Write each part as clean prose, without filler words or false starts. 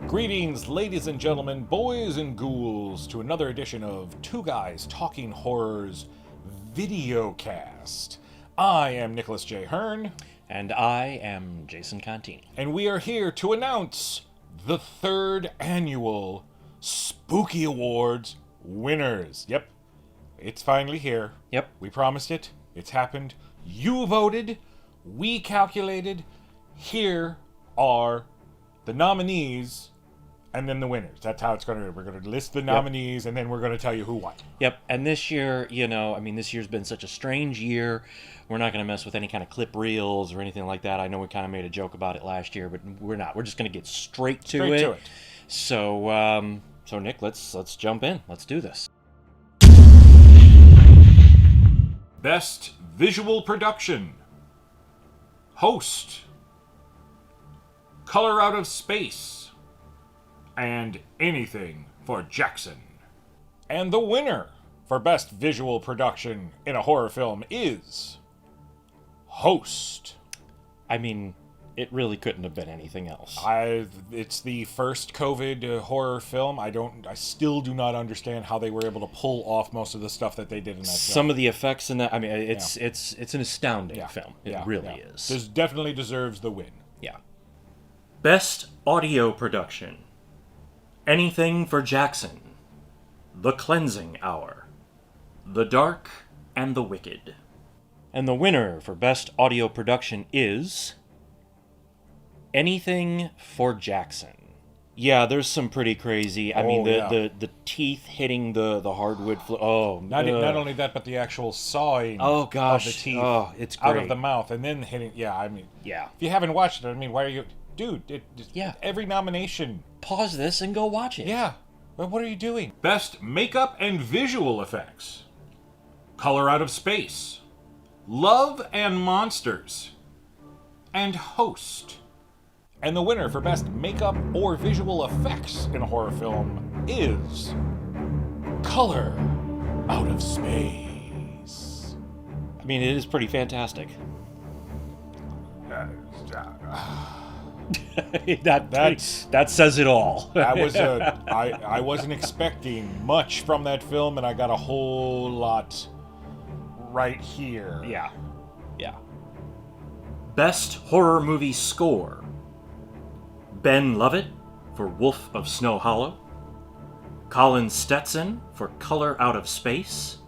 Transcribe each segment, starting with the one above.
Greetings, ladies and gentlemen, boys and ghouls, to another edition of Two Guys Talking Horror's videocast. I am Nicholas J. Hearn. And I am Jason Contini. And we are here to announce the third annual Spooky Awards winners. Yep, it's finally here. Yep. We promised it. It's happened. You voted. We calculated. Here are the nominees and then the winners. That's how it's going to be. We're going to list the nominees, and then we're going to tell you who won. Yep. And this year, this year's been such a strange year. We're not going to mess with any kind of clip reels or anything like that. I know we kind of made a joke about it last year, but we're not. We're just going to get straight to it. So, Nick, let's jump in. Let's do this. Best Visual Production. Host. Color Out of Space. And Anything for Jackson. And the winner for Best Visual Production in a Horror Film is Host. I mean, it really couldn't have been anything else. It's the first COVID horror film. I still do not understand how they were able to pull off most of the stuff that they did in that film. Some of the effects in that, I mean, it's an astounding film. It really is. This definitely deserves the win. Yeah. Best Audio Production. Anything for Jackson. The Cleansing Hour. The Dark and the Wicked. And the winner for Best Audio Production is Anything for Jackson. Yeah, there's some pretty crazy. The teeth hitting the hardwood floor. Oh, not only that, but the actual sawing. Oh gosh, of the teeth. Oh, it's great. Out of the mouth and then hitting. Yeah, I mean, yeah. If you haven't watched it, I mean, why are you, dude? Every nomination. Pause this and go watch it. Yeah, but what are you doing? Best Makeup and Visual Effects. Color Out of Space. Love and Monsters. And Host. And the winner for Best Makeup or Visual Effects in a horror film is Color Out of Space. I mean, it is pretty fantastic. That says it all. I wasn't expecting much from that film, and I got a whole lot right here. Yeah. Best Horror Movie Score. Ben Lovett for Wolf of Snow Hollow. Colin Stetson for Color Out of Space.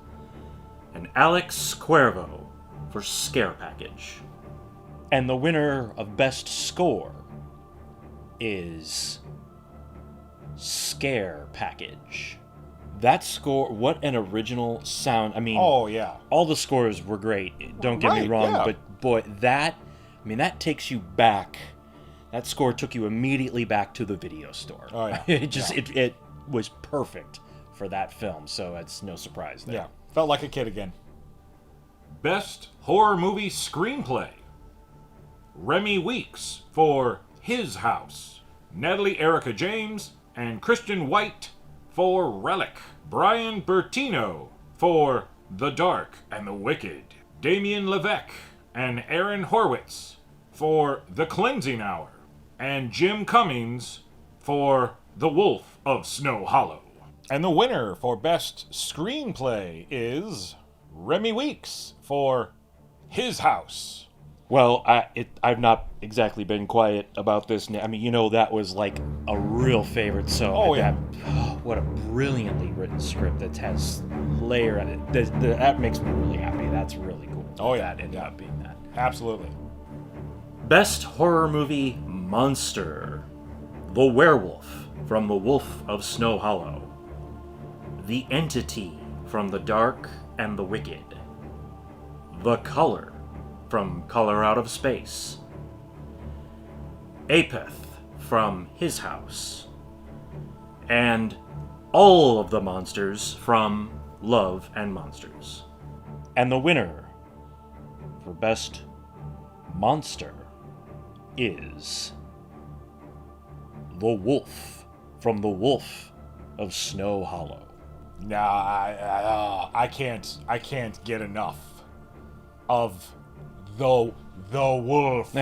And Alex Cuervo for Scare Package. And the winner of Best Score is Scare Package. That score, what an original sound. I mean, oh yeah, all the scores were great. Don't get me wrong, but boy, that takes you back. That score took you immediately back to the video store. Oh yeah. It was perfect for that film, so it's no surprise there. Yeah, felt like a kid again. Best Horror Movie Screenplay. Remy Weeks for His House. Natalie Erica James and Christian White for Relic. Brian Bertino for The Dark and the Wicked. Damien Levesque and Aaron Horwitz for The Cleansing Hour. And Jim Cummings for The Wolf of Snow Hollow. And the winner for Best Screenplay is Remy Weeks for His House. Well, I've not exactly been quiet about this. I mean, that was like a real favorite. So, what a brilliantly written script that has layer in it. That makes me really happy. That's really cool. That ended up being that. Absolutely. Best Horror Movie Monster. The Werewolf from The Wolf of Snow Hollow. The Entity from The Dark and the Wicked. The Color from Color Out of Space. Apeth from His House. And all of the monsters from Love and Monsters. And the winner for Best Monster is The Wolf from The Wolf of Snow Hollow. Nah, I can't get enough of the wolf.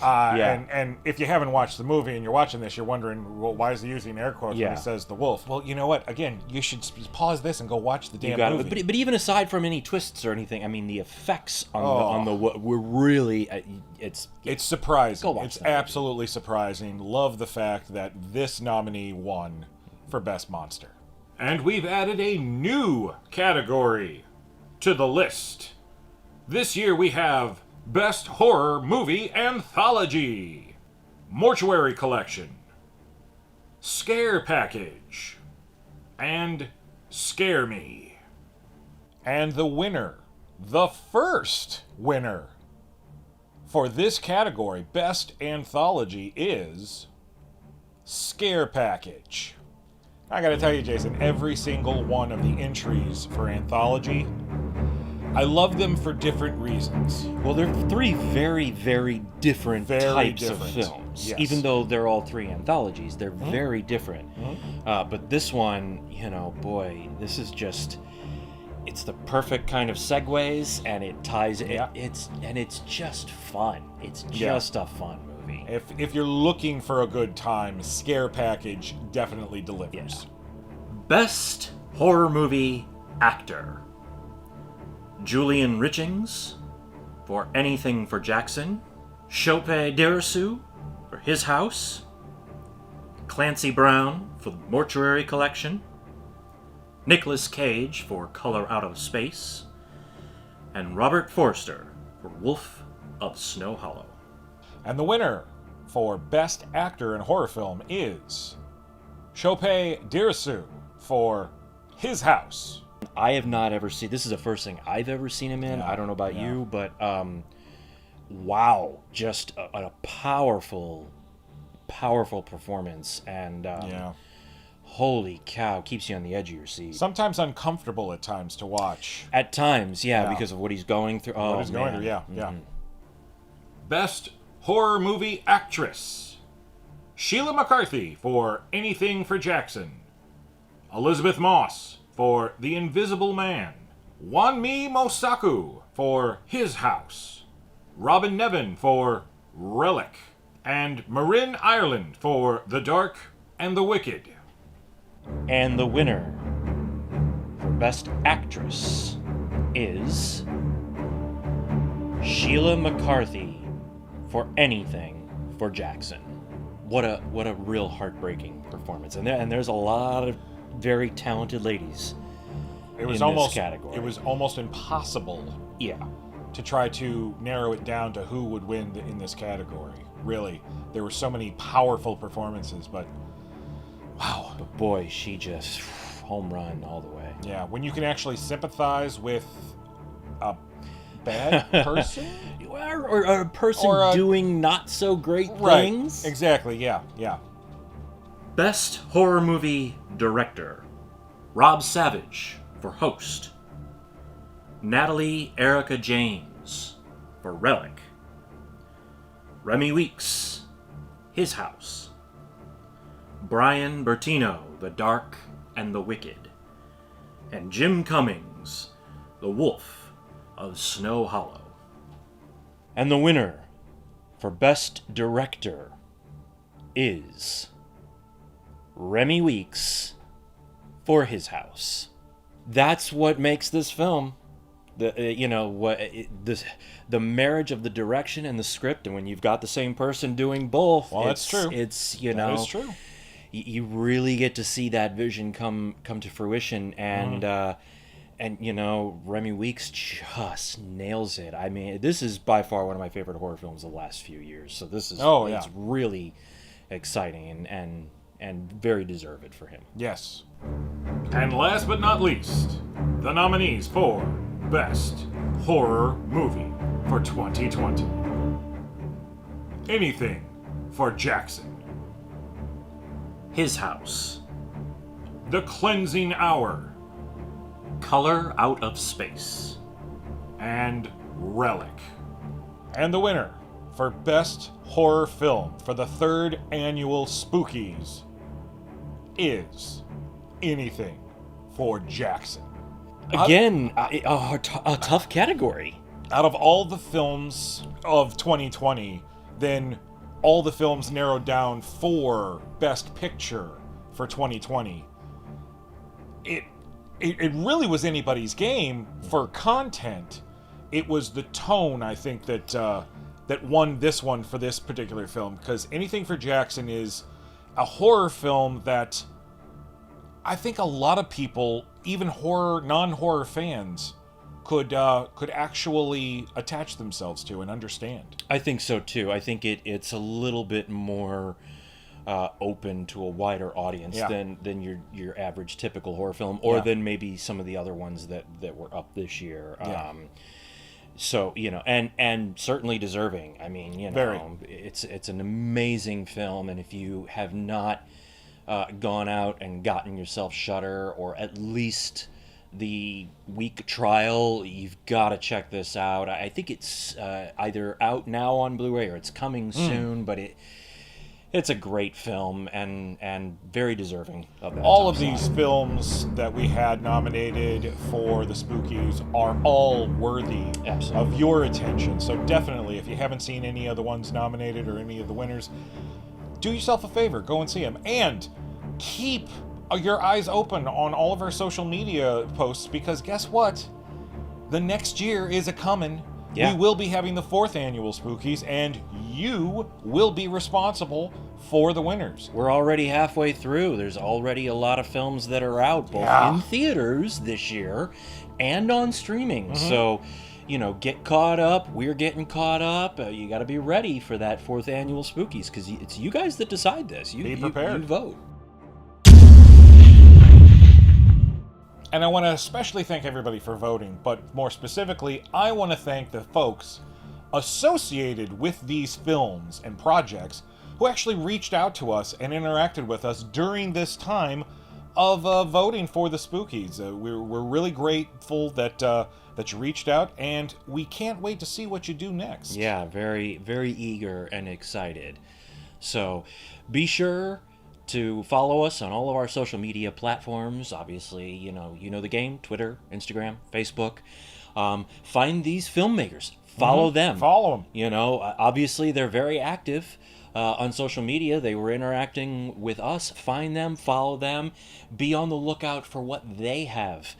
And if you haven't watched the movie and you're watching this, you're wondering, well, why is he using air quotes when he says the wolf? Well, you know what? Again, you should pause this and go watch the damn movie. But even aside from any twists or anything, I mean, the effects on the were really it's surprising. It's absolutely surprising. Love the fact that this nominee won for Best Monster. And we've added a new category to the list. This year we have Best Horror Movie Anthology, Mortuary Collection, Scare Package, and Scare Me. And the winner, the first winner for this category, Best Anthology, is Scare Package. I gotta tell you, Jason, every single one of the entries for Anthology, I love them for different reasons. Well, they're three very, very different types of films. Yes. Even though they're all three anthologies, they're very different. But this one, boy, this is just... It's the perfect kind of segues, and it ties... It's just fun. It's just a fun movie. If you're looking for a good time, Scare Package definitely delivers. Best Horror Movie Actor. Julian Richings for Anything for Jackson, Chope Derisu for His House, Clancy Brown for The Mortuary Collection, Nicolas Cage for Color Out of Space, and Robert Forster for Wolf of Snow Hollow. And the winner for Best Actor in Horror Film is Chope Derisu for His House. I have not ever seen... This is the first thing I've ever seen him in. I don't know about you, but wow. Just a powerful performance. And holy cow, keeps you on the edge of your seat. Sometimes uncomfortable at times to watch. At times, because of what he's going through. What he's going through, Best Horror Movie Actress. Sheila McCarthy for Anything for Jackson. Elizabeth Moss for The Invisible Man, Wanmi Mosaku for His House, Robin Nevin for Relic, and Marin Ireland for The Dark and the Wicked. And the winner for Best Actress is Sheila McCarthy for Anything for Jackson. What a real heartbreaking performance. And there's a lot of very talented ladies in this category. It was almost impossible to try to narrow it down to who would win in this category. Really, there were so many powerful performances, but wow. But boy, she just home run all the way. Yeah, when you can actually sympathize with a bad person? or a person doing not so great things. Right, exactly, yeah. Best Horror Movie Director. Rob Savage for Host. Natalie Erica James for Relic. Remy Weeks, His House. Brian Bertino, The Dark and the Wicked. And Jim Cummings, The Wolf of Snow Hollow. And the winner for Best Director is Remy Weeks for His House. That's what makes this film. The marriage of the direction and the script, and when you've got the same person doing both, that's true. It's that is true. You really get to see that vision come to fruition, and Remy Weeks just nails it. I mean, this is by far one of my favorite horror films of the last few years. So this is it's really exciting and very deserved for him. Yes. And last but not least, the nominees for Best Horror Movie for 2020. Anything for Jackson. His House. The Cleansing Hour. Color Out of Space. And Relic. And the winner for Best Horror Film for the 3rd annual Spookies is Anything for Jackson. Again, a tough category. Out of all the films of 2020, then all the films narrowed down for Best Picture for 2020. It really was anybody's game for content. It was the tone, I think, that won this one for this particular film, because Anything for Jackson is a horror film that I think a lot of people, even non-horror fans, could actually attach themselves to and understand. I think so too. I think it's a little bit more open to a wider audience than your average typical horror film, or than maybe some of the other ones that were up this year. Yeah. So, and certainly deserving. I mean, Very. It's an amazing film, and if you have not gone out and gotten yourself Shudder, or at least the week trial, you've got to check this out. I think it's either out now on Blu-ray or it's coming soon, but it's a great film and very deserving of that. All of these films that we had nominated for the Spookies are all worthy of your attention. So definitely, if you haven't seen any of the ones nominated or any of the winners, do yourself a favor, go and see them. And keep your eyes open on all of our social media posts, because guess what? The next year is a-coming. Yeah. We will be having the 4th annual Spookies, and you will be responsible for the winners. We're already halfway through. There's already a lot of films that are out, both in theaters this year and on streaming. So, get caught up. We're getting caught up. You got to be ready for that 4th annual Spookies, because it's you guys that decide this. Be prepared. You vote. And I want to especially thank everybody for voting, but more specifically, I want to thank the folks associated with these films and projects who actually reached out to us and interacted with us during this time of voting for the Spookies. We're really grateful that you reached out, and we can't wait to see what you do next. Yeah, very, very eager and excited. So be sure to follow us on all of our social media platforms. Obviously, you know the game: Twitter, Instagram, Facebook. Find these filmmakers. Follow them. Follow them. Obviously they're very active on social media. They were interacting with us. Find them, follow them. Be on the lookout for what they have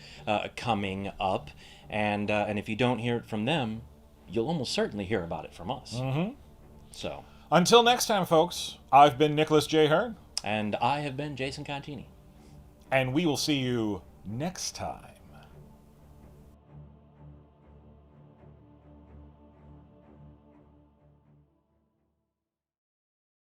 coming up. And if you don't hear it from them, you'll almost certainly hear about it from us. So until next time, folks, I've been Nicholas J. Hearn. And I have been Jason Contini. And we will see you next time.